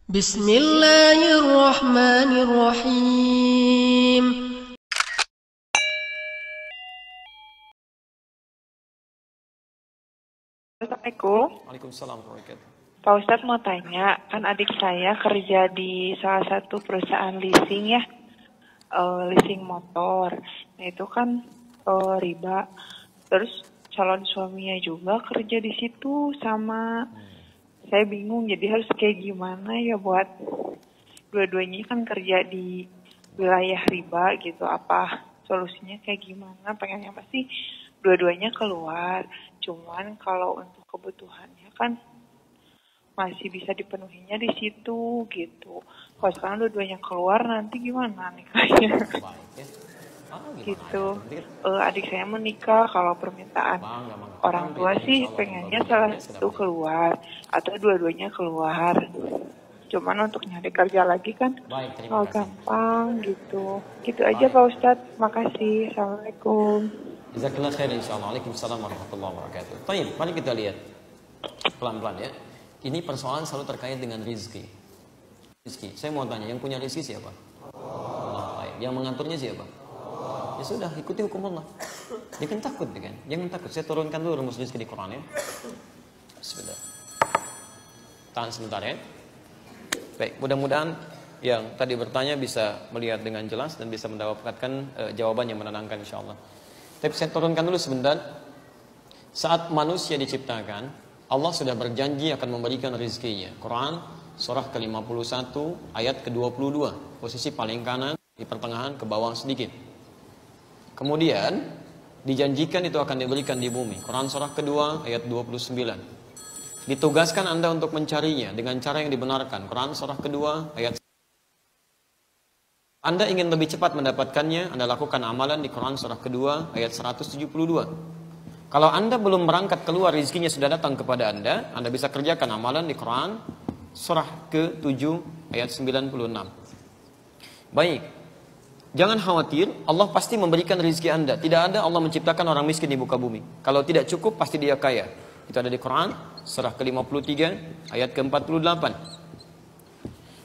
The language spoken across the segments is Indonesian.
Bismillahirrahmanirrahim. Assalamualaikum. Waalaikumsalam warahmatullahi wabarakatuh. Pak Ustadz mau tanya, kan adik saya kerja di salah satu perusahaan leasing ya, leasing motor. Nah itu kan riba. Terus calon suaminya juga kerja di situ sama. Saya bingung jadi harus kayak gimana ya buat dua-duanya kan kerja di wilayah riba gitu. Apa solusinya kayak gimana? Pengennya pasti dua-duanya keluar. Cuman kalau untuk kebutuhannya kan masih bisa dipenuhinya di situ gitu. Kalau sekarang dua-duanya keluar nanti gimana nih kayaknya? Baik ya. Gitu. Adik saya menikah, kalau permintaan orang tua sih pengennya salah satu keluar atau dua-duanya keluar. Cuman untuk nyari kerja lagi kan Baik, gampang gitu. Gitu aja Pak Ustadz. Makasih. Assalamualaikum. Jazakallah khair insyaallah. Waalaikumsalam warahmatullahi wabarakatuh. Baik, mari kita lihat pelan-pelan ya. Ini persoalan selalu terkait dengan rizki. Rizki. Saya mau tanya, yang punya rizki siapa? Allah. Baik. Yang mengaturnya siapa? Ya sudah, ikuti hukum Allah. Jangan takut kan? Jangan takut. Saya turunkan dulu rumus rizki di Quran ya. Sebentar. Tahan sebentar ya. Baik, mudah-mudahan yang tadi bertanya bisa melihat dengan jelas dan bisa mendapatkan jawaban yang menenangkan insyaallah. Tapi saya turunkan dulu sebentar. Saat manusia diciptakan, Allah sudah berjanji akan memberikan rezekinya. Quran surah ke-51 ayat ke-22, posisi paling kanan di pertengahan ke bawah sedikit. Kemudian dijanjikan itu akan diberikan di bumi. Quran surah kedua ayat 29. Ditugaskan Anda untuk mencarinya dengan cara yang dibenarkan. Quran surah kedua ayat. Anda ingin lebih cepat mendapatkannya, Anda lakukan amalan di Quran surah kedua ayat 172. Kalau Anda belum berangkat keluar, rezekinya sudah datang kepada Anda bisa kerjakan amalan di Quran surah ke-7 ayat 96. Baik, jangan khawatir, Allah pasti memberikan rezeki Anda. Tidak ada Allah menciptakan orang miskin di muka bumi. Kalau tidak cukup, pasti dia kaya. Itu ada di Quran surah ke-53 ayat ke-48.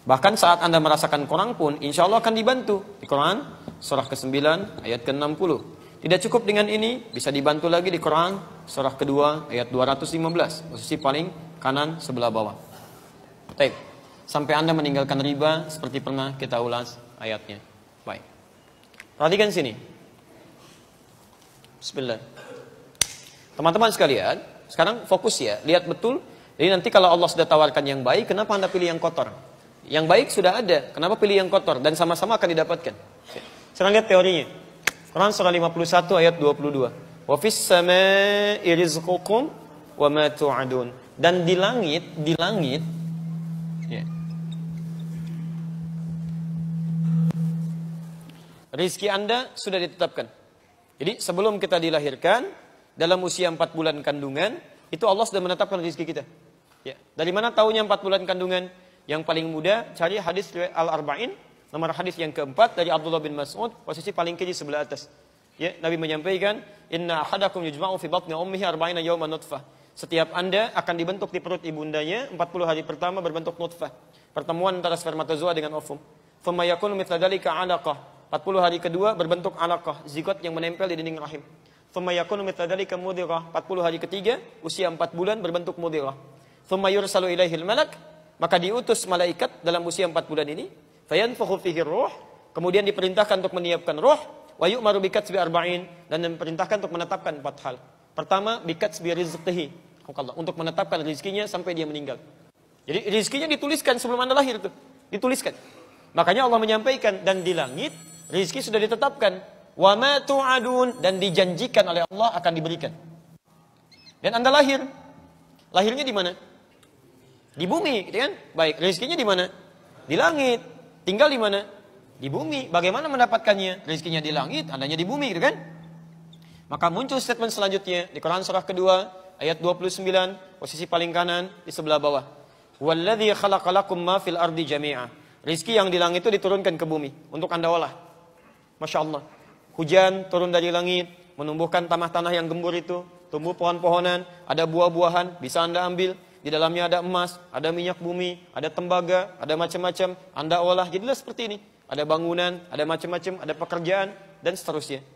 Bahkan saat Anda merasakan kurang pun, insya Allah akan dibantu. Di Quran surah ke-9 ayat ke-60. Tidak cukup dengan ini, bisa dibantu lagi di Quran surah kedua ayat 215, posisi paling kanan sebelah bawah. Baik, sampai Anda meninggalkan riba seperti pernah kita ulas ayatnya. Baik, perhatikan sini. Bismillah. Teman-teman sekalian, sekarang fokus ya, lihat betul. Jadi nanti kalau Allah sudah tawarkan yang baik, kenapa Anda pilih yang kotor? Yang baik sudah ada, kenapa pilih yang kotor? Dan sama-sama akan didapatkan. Sekarang lihat teorinya. Quran surah 51 ayat 22. Wa fis samaa'i rizqukum wa ma tu'adun. Dan di langit ya. Rizki Anda sudah ditetapkan. Jadi sebelum kita dilahirkan, dalam usia 4 bulan kandungan, itu Allah sudah menetapkan rizki kita. Ya. Dari mana tahunya 4 bulan kandungan? Yang paling mudah, cari hadis Al-Arba'in, nomor hadis yang keempat dari Abdullah bin Mas'ud, posisi paling kiri sebelah atas. Ya, Nabi menyampaikan, "Inna ahadakum yujma'u fi batni ummihi 40 yawman nutfah." Setiap Anda akan dibentuk di perut ibundanya 40 hari pertama berbentuk nutfah. Pertemuan antara spermatozoa dengan ovum. Thumma yakunu mithla dzalika 'alaqah. 40 hari kedua berbentuk 'alaqah, zigot yang menempel di dinding rahim. Thumma yakunu mithla dzalika mudghah. 40 hari ketiga, usia 4 bulan berbentuk mudghah. Thumma yursalu ilaihil malak, maka diutus malaikat dalam usia 4 bulan ini. Fayanfukhu fihi ruh, kemudian diperintahkan untuk menyiapkan ruh, wa yu'maru bikatsbi arba'in, dan diperintahkan untuk menetapkan 4 hal. Pertama, bikatsbi rizqihi, untuk menetapkan rezekinya sampai dia meninggal. Jadi rezekinya dituliskan sebelum Anda lahir tuh, dituliskan. Makanya Allah menyampaikan, dan di langit rezeki sudah ditetapkan, wa ma tu'adun, dan dijanjikan oleh Allah akan diberikan. Dan Anda lahir. Lahirnya di mana? Di bumi, gitu kan? Baik, rezekinya di mana? Di langit. Tinggal di mana? Di bumi. Bagaimana mendapatkannya? Rezekinya di langit, adanya di bumi, gitu kan? Maka muncul statement selanjutnya di Quran surah kedua ayat 29, posisi paling kanan di sebelah bawah. Walladzi khalaqalakum ma fil ardi jami'a. Rezeki yang di langit itu diturunkan ke bumi untuk Anda olah. Masya Allah. Hujan turun dari langit, menumbuhkan tanah-tanah yang gembur itu, tumbuh pohon-pohonan, ada buah-buahan, bisa Anda ambil. di dalamnya ada emas, ada minyak bumi, ada tembaga, ada macam-macam, Anda olah, jadilah seperti ini. Ada bangunan, ada macam-macam, ada pekerjaan, dan seterusnya.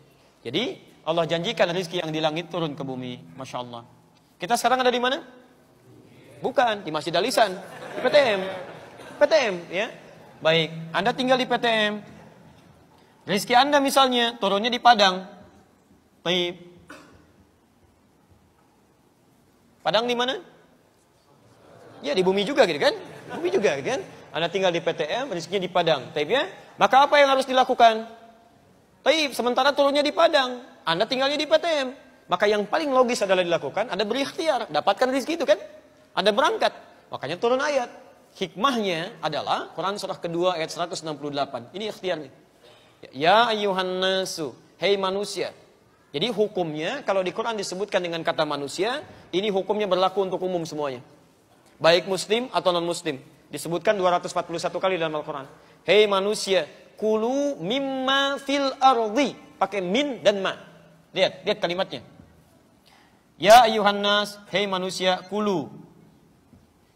Jadi, Allah janjikan rezeki yang di langit turun ke bumi. Masya Allah. Kita sekarang ada di mana? Bukan, di Masjid Al-Ihsan, di PTM. PTM, ya. Baik, Anda tinggal di PTM. Rezeki Anda misalnya turunnya di Padang. Baik. Padang di mana? Ya, di bumi juga gitu kan? Bumi juga gitu kan? Anda tinggal di PTM, rezekinya di Padang. Taib ya? Maka apa yang harus dilakukan? Taib, sementara turunnya di Padang, Anda tinggalnya di PTM. Maka yang paling logis adalah dilakukan, Anda berikhtiar, dapatkan rezeki itu kan? Anda berangkat, makanya turun ayat. Hikmahnya adalah Quran surah kedua ayat 168. Ini ikhtiarnya. Ya ayyuhan nasu, hei manusia. Jadi hukumnya kalau di Quran disebutkan dengan kata manusia, ini hukumnya berlaku untuk umum semuanya. Baik muslim atau non muslim. Disebutkan 241 kali dalam Al-Quran. Hei manusia, kulu mimma fil ardi. Pakai min dan ma. Lihat kalimatnya. Ya ayyuhan nas, hei manusia, kulu.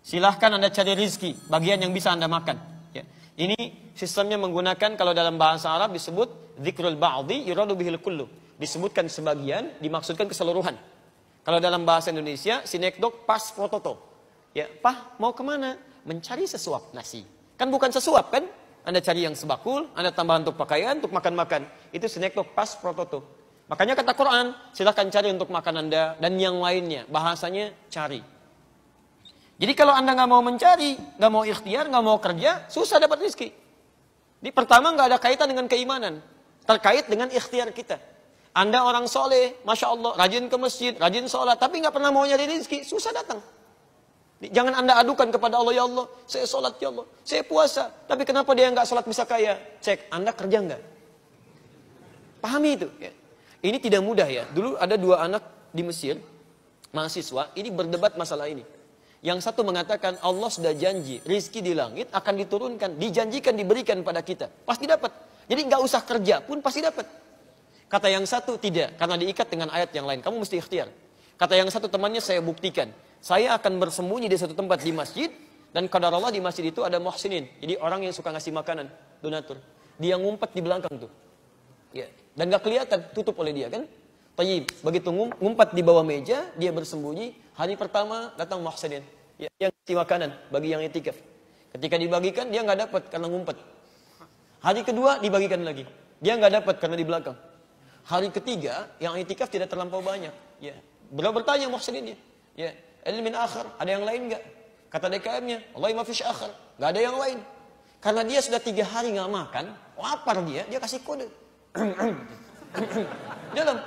Silahkan Anda cari rizki, bagian yang bisa Anda makan. Ya. Ini sistemnya menggunakan, kalau dalam bahasa Arab disebut dzikrul ba'di yuradu bihil kullu. Disebutkan sebagian, dimaksudkan keseluruhan. Kalau dalam bahasa Indonesia, sinekdok pas prototo. Ya, Pah, mau kemana? Mencari sesuap nasi. Kan bukan sesuap kan? Anda cari yang sebakul, Anda tambah untuk pakaian, untuk makan-makan. Itu sinekdok pas prototo. Makanya kata Quran, silahkan cari untuk makan Anda dan yang lainnya. Bahasanya cari. Jadi kalau Anda nggak mau mencari, nggak mau ikhtiar, nggak mau kerja, susah dapat rezeki. Di pertama nggak ada kaitan dengan keimanan, terkait dengan ikhtiar kita. Anda orang soleh, masya Allah, rajin ke masjid, rajin sholat, tapi nggak pernah mau nyari rezeki, susah datang. Jangan Anda adukan kepada Allah, ya Allah, saya sholat ya Allah, saya puasa, tapi kenapa dia nggak sholat bisa kaya? Cek, Anda kerja nggak? Pahami itu. Ya. Ini tidak mudah ya. Dulu ada 2 anak di Mesir, mahasiswa, ini berdebat masalah ini. Yang satu mengatakan Allah sudah janji, rizki di langit akan diturunkan, dijanjikan diberikan pada kita. Pasti dapat. Jadi nggak usah kerja pun pasti dapat. Kata yang satu tidak, karena diikat dengan ayat yang lain. Kamu mesti ikhtiar. Kata yang satu temannya, saya buktikan. Saya akan bersembunyi di satu tempat di masjid, dan qadar Allah di masjid itu ada muhsinin. Jadi orang yang suka ngasih makanan, donatur. Dia ngumpet di belakang tuh. Ya. Dan nggak kelihatan, tutup oleh dia kan. Tayyib, begitu ngumpet di bawah meja, dia bersembunyi. Hari pertama datang muhsinin, ya, yang ngasih makanan bagi yang itikaf. Ketika dibagikan, dia nggak dapat karena ngumpet. Hari kedua dibagikan lagi, dia nggak dapat karena di belakang. Hari ketiga, yang itikaf tidak terlampau banyak. Ya, beliau bertanya muhsininnya, ya, ilmin akhir, ada yang lain nggak? Kata DKM-nya, wallahi ma fish akhir, nggak ada yang lain. Karena dia sudah 3 hari nggak makan, lapar dia kasih kode. Dalam.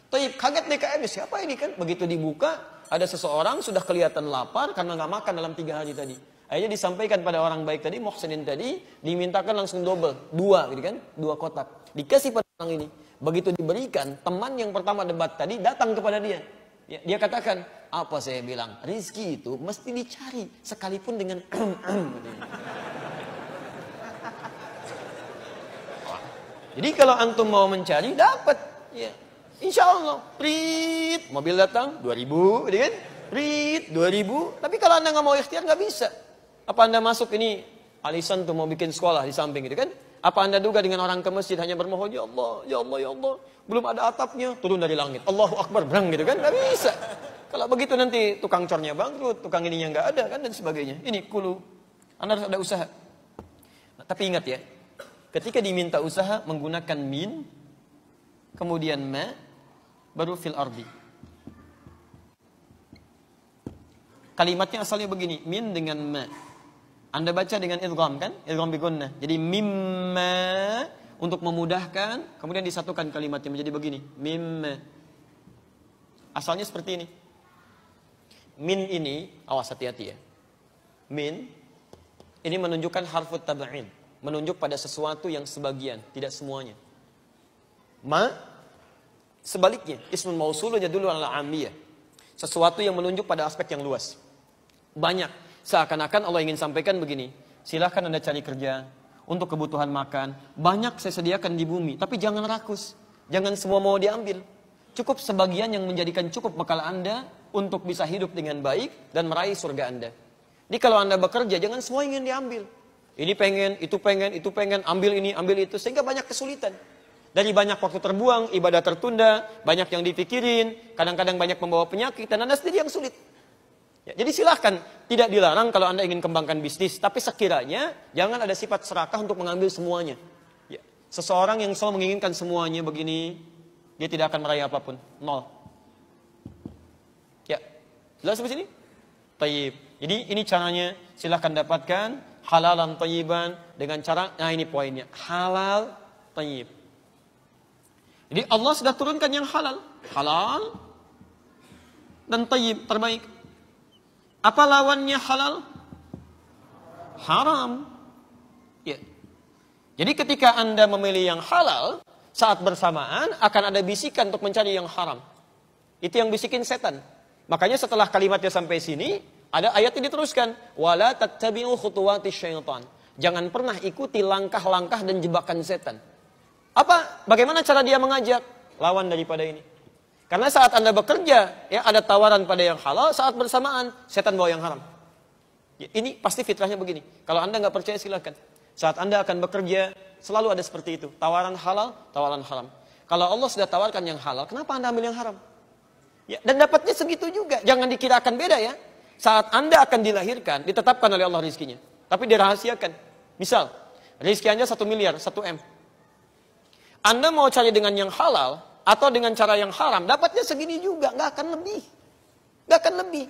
Tayyib, kaget DKM-nya, siapa ini kan? Begitu dibuka, ada seseorang sudah kelihatan lapar karena nggak makan dalam 3 hari tadi. Akhirnya disampaikan pada orang baik tadi, muhsinin tadi, dimintakan langsung double, 2 gitu kan, 2 kotak. Dikasih pada orang ini. Begitu diberikan, teman yang pertama debat tadi datang kepada dia. Ya, dia katakan, apa saya bilang, rizki itu mesti dicari, sekalipun dengan Jadi kalau antum mau mencari, dapat. Ya. Insya Allah, prit, mobil datang, 2000, gitu kan? Prit, 2000. Tapi kalau Anda nggak mau ikhtiar, nggak bisa. Apa Anda masuk ini, Alisan tuh mau bikin sekolah di samping gitu kan? Apa Anda duga dengan orang ke masjid hanya bermohon, ya Allah, ya Allah, ya Allah. Belum ada atapnya, turun dari langit. Allahu Akbar, berang gitu kan? Nggak bisa. Kalau begitu nanti tukang cornya bangkrut, tukang ininya nggak ada kan, dan sebagainya. Ini kulu. Anda harus ada usaha. Nah, tapi ingat ya, ketika diminta usaha menggunakan min, kemudian ma, baru fil ardi. Kalimatnya asalnya begini, min dengan ma. Anda baca dengan idgham kan? Idgham bi gunnah. Jadi mimma untuk memudahkan, kemudian disatukan kalimatnya menjadi begini, mimma. Asalnya seperti ini. Min ini, awas hati-hati ya. Min ini menunjukkan harfut tab'id, menunjuk pada sesuatu yang sebagian, tidak semuanya. Ma sebaliknya, ismun mausulnya dulu adalah amiyah. Sesuatu yang menunjuk pada aspek yang luas. Banyak. Seakan-akan Allah ingin sampaikan begini, silahkan Anda cari kerja untuk kebutuhan makan. Banyak saya sediakan di bumi, tapi jangan rakus. Jangan semua mau diambil. Cukup sebagian yang menjadikan cukup bekal Anda untuk bisa hidup dengan baik dan meraih surga Anda. Jadi kalau Anda bekerja, jangan semua ingin diambil. Ini pengen, itu pengen, itu pengen, ambil ini, ambil itu. Sehingga banyak kesulitan. Dari banyak waktu terbuang, ibadah tertunda, banyak yang dipikirin, kadang-kadang banyak membawa penyakit, dan Anda sendiri yang sulit. Ya, jadi silahkan, tidak dilarang kalau Anda ingin kembangkan bisnis, tapi sekiranya jangan ada sifat serakah untuk mengambil semuanya. Ya, seseorang yang selalu menginginkan semuanya begini, dia tidak akan meraih apapun. Nol. Ya, jelas sampai sini? Tayyib. Jadi ini caranya, silahkan dapatkan halalan thayyiban dengan cara, nah ini poinnya, halal thayyib. Jadi Allah sudah turunkan yang halal, halal dan thayyib terbaik. Apa lawannya halal? Haram. Ya. Jadi ketika Anda memilih yang halal, saat bersamaan akan ada bisikan untuk mencari yang haram. Itu yang bisikin setan. Makanya setelah kalimatnya sampai sini, ada ayat yang diteruskan, wala tattabi'u khutuwatis syaitan. Jangan pernah ikuti langkah-langkah dan jebakan setan. Apa? Bagaimana cara dia mengajak? Lawan daripada ini. Karena saat Anda bekerja, ya ada tawaran pada yang halal, saat bersamaan setan bawa yang haram. Ya, ini pasti fitrahnya begini. Kalau Anda nggak percaya silakan. Saat Anda akan bekerja, selalu ada seperti itu. Tawaran halal, tawaran haram. Kalau Allah sudah tawarkan yang halal, kenapa Anda ambil yang haram? Ya, dan dapatnya segitu juga. Jangan dikira akan beda ya. Saat Anda akan dilahirkan, ditetapkan oleh Allah rizkinya. Tapi dirahasiakan. Misal, rizki Anda 1 miliar, 1 M. Anda mau cari dengan yang halal, atau dengan cara yang haram, dapatnya segini juga. Nggak akan lebih. Nggak akan lebih.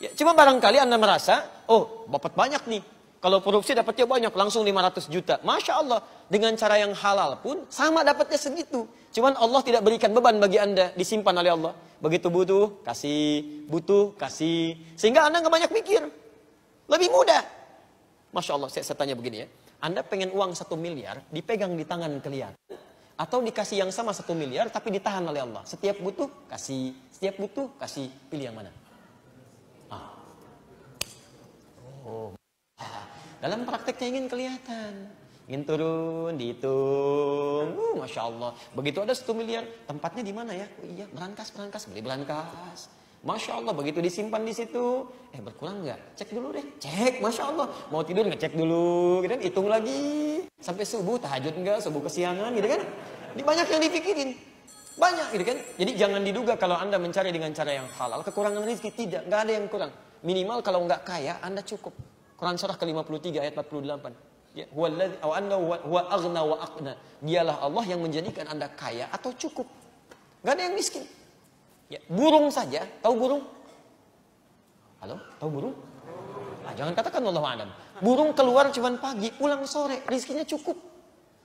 Ya, cuma barangkali Anda merasa, oh, dapat banyak nih. Kalau korupsi dapatnya banyak, langsung 500 juta. Masya Allah, dengan cara yang halal pun, sama dapatnya segitu. Cuman Allah tidak berikan beban bagi Anda, disimpan oleh Allah. Begitu butuh, kasih. Sehingga Anda nggak banyak mikir. Lebih mudah. Masya Allah, saya tanya begini ya. Anda pengen uang 1 miliar, dipegang di tangan kelihatan. Atau dikasih yang sama 1 miliar, tapi ditahan oleh Allah. Setiap butuh, kasih. Setiap butuh, kasih. Pilih yang mana? Oh. Dalam prakteknya ingin kelihatan. Ingin turun, dihitung. Masya Allah. Begitu ada 1 miliar, tempatnya di mana ya? Oh iya, berangkas. Beli berangkas. Masya Allah, begitu disimpan di situ. Berkurang nggak? Cek dulu deh. Cek, Masya Allah. Mau tidur ngecek dulu. Gitu kan? Hitung lagi. Sampai subuh, tahajud nggak? Subuh kesiangan, gitu kan? Ini banyak yang dipikirin. Banyak, gitu kan? Jadi jangan diduga kalau Anda mencari dengan cara yang halal. Kekurangan rezeki, tidak. Nggak ada yang kurang. Minimal kalau nggak kaya, Anda cukup. Quran surah ke-53 ayat 48. Ya, huwa aghna wa aqna. Dialah Allah yang menjadikan Anda kaya atau cukup. Gak ada yang miskin. Ya, burung saja, tahu burung? Halo, tahu burung? Nah, jangan katakan wallahu a'lam. Burung keluar cuma pagi, pulang sore, rezekinya cukup.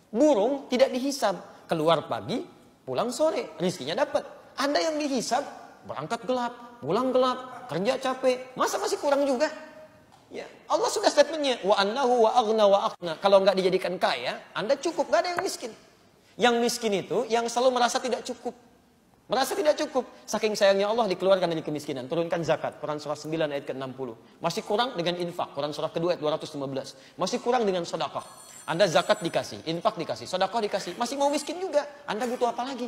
Burung tidak dihisab, keluar pagi, pulang sore, rezekinya dapat. Anda yang dihisab, berangkat gelap, pulang gelap, kerja capek, masa masih kurang juga? Ya, Allah sudah statementnya, wa annahu wa aghna wa aqna. Kalau nggak dijadikan kaya, Anda cukup, nggak ada yang miskin. Yang miskin itu yang selalu merasa tidak cukup. Merasa tidak cukup. Saking sayangnya Allah dikeluarkan dari kemiskinan. Turunkan zakat. Quran surah 9 ayat ke-60. Masih kurang dengan infak. Quran surah kedua ayat 215. Masih kurang dengan sedekah. Anda zakat dikasih, infak dikasih, sedekah dikasih. Masih mau miskin juga. Anda butuh apa lagi?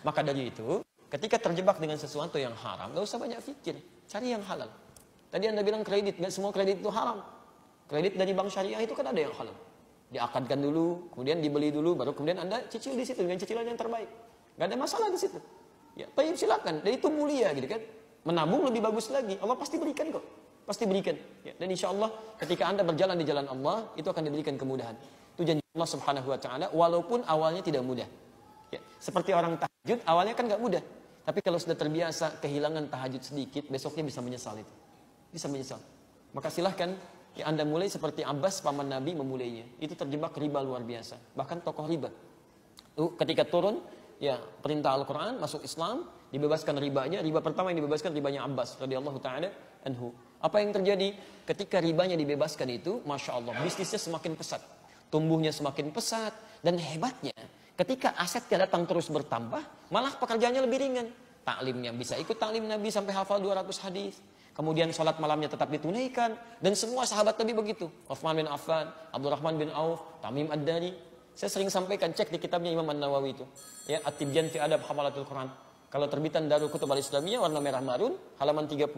Maka dari itu, ketika terjebak dengan sesuatu yang haram, gak usah banyak pikir. Cari yang halal. Tadi Anda bilang kredit. Gak semua kredit itu haram. Kredit dari bank syariah itu kan ada yang halal. Diakadkan dulu, kemudian dibeli dulu, baru kemudian Anda cicil di situ dengan cicilan yang terbaik. Gak ada masalah di situ. Ya, tapi silakan. Dan itu mulia gitu kan. Menabung lebih bagus lagi. Allah pasti berikan kok. Pasti berikan. Ya, dan insya Allah ketika Anda berjalan di jalan Allah, itu akan diberikan kemudahan. Itu janji Allah Subhanahu Wa Taala. Walaupun awalnya tidak mudah. Ya, seperti orang tahajud, awalnya kan gak mudah. Tapi kalau sudah terbiasa kehilangan tahajud sedikit, besoknya bisa menyesal itu. Bisa menyesal. Maka silahkan ya Anda mulai seperti Abbas paman Nabi memulainya. Itu terjebak riba luar biasa. Bahkan tokoh riba. Ketika turun ya perintah Al-Quran, masuk Islam, dibebaskan ribanya. Riba pertama yang dibebaskan ribanya Abbas radhiyallahu ta'ala anhu. Apa yang terjadi? Ketika ribanya dibebaskan itu, Masya Allah, bisnisnya semakin pesat. Tumbuhnya semakin pesat. Dan hebatnya, ketika asetnya datang terus bertambah, malah pekerjaannya lebih ringan. Taklimnya bisa ikut taklim Nabi sampai hafal 200 hadis. Kemudian sholat malamnya tetap ditunaikan. Dan semua sahabat Nabi begitu. Uthman bin Affan, Abdurrahman bin Auf, Tamim Ad-Dari. Saya sering sampaikan, cek di kitabnya Imam An-Nawawi itu. Ya, At-Tibyan fi Adab Hamalatul Quran. Kalau terbitan Darul Kutub Al-Islamiyah warna merah marun, halaman 38,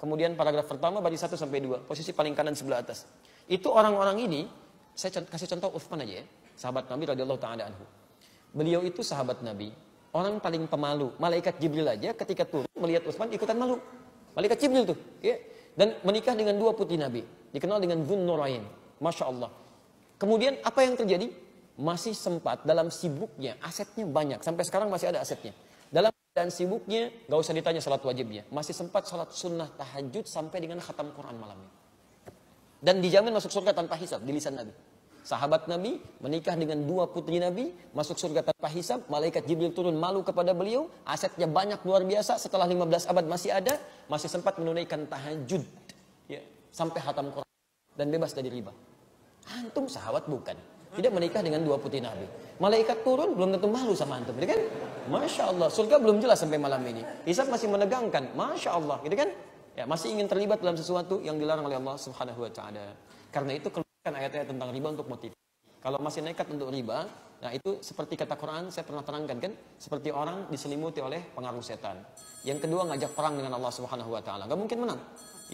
kemudian paragraf pertama baris 1 sampai 2, posisi paling kanan sebelah atas. Itu orang-orang ini, saya kasih contoh Utsman aja ya, sahabat Nabi radhiyallahu taala anhu. Beliau itu sahabat Nabi, orang paling pemalu. Malaikat Jibril aja ketika turun melihat Utsman ikutan malu. Malaikat Jibril tuh, ya. Dan menikah dengan 2 putri Nabi, dikenal dengan Dzun Nurain. Masya Allah. Kemudian apa yang terjadi? Masih sempat dalam sibuknya, asetnya banyak, sampai sekarang masih ada asetnya. Dalam keadaan sibuknya, gak usah ditanya salat wajibnya. Masih sempat salat sunnah tahajud sampai dengan khatam Quran malamnya. Dan dijamin masuk surga tanpa hisab di lisan Nabi. Sahabat Nabi menikah dengan 2 putri Nabi, masuk surga tanpa hisab. Malaikat Jibril turun malu kepada beliau. Asetnya banyak luar biasa. Setelah 15 abad masih ada, masih sempat menunaikan tahajud ya, sampai khatam Quran dan bebas dari riba. Antum sahabat bukan? Tidak menikah dengan 2 putri Nabi. Malaikat turun belum tentu malu sama antum, gitu kan? Masya Allah, surga belum jelas sampai malam ini. Hisab masih menegangkan, Masya Allah, gitu kan? Ya, masih ingin terlibat dalam sesuatu yang dilarang oleh Allah Subhanahu Wa Taala. Karena itu keluarkan ayat-ayat tentang riba untuk motivasi. Kalau masih nekat untuk riba, nah itu seperti kata Quran, saya pernah terangkan kan, seperti orang diselimuti oleh pengaruh setan. Yang kedua ngajak perang dengan Allah Subhanahu Wa Taala, nggak mungkin menang.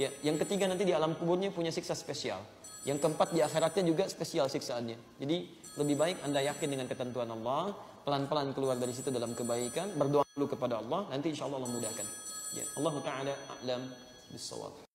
Ya, yang ketiga nanti di alam kuburnya punya siksa spesial. Yang keempat di akhiratnya juga spesial siksaannya. Jadi lebih baik Anda yakin dengan ketentuan Allah, pelan-pelan keluar dari situ dalam kebaikan, berdoa dulu kepada Allah, nanti insya Allah Allah mudahkan. Ya, Allah Ta'ala a'lam bis-shawab.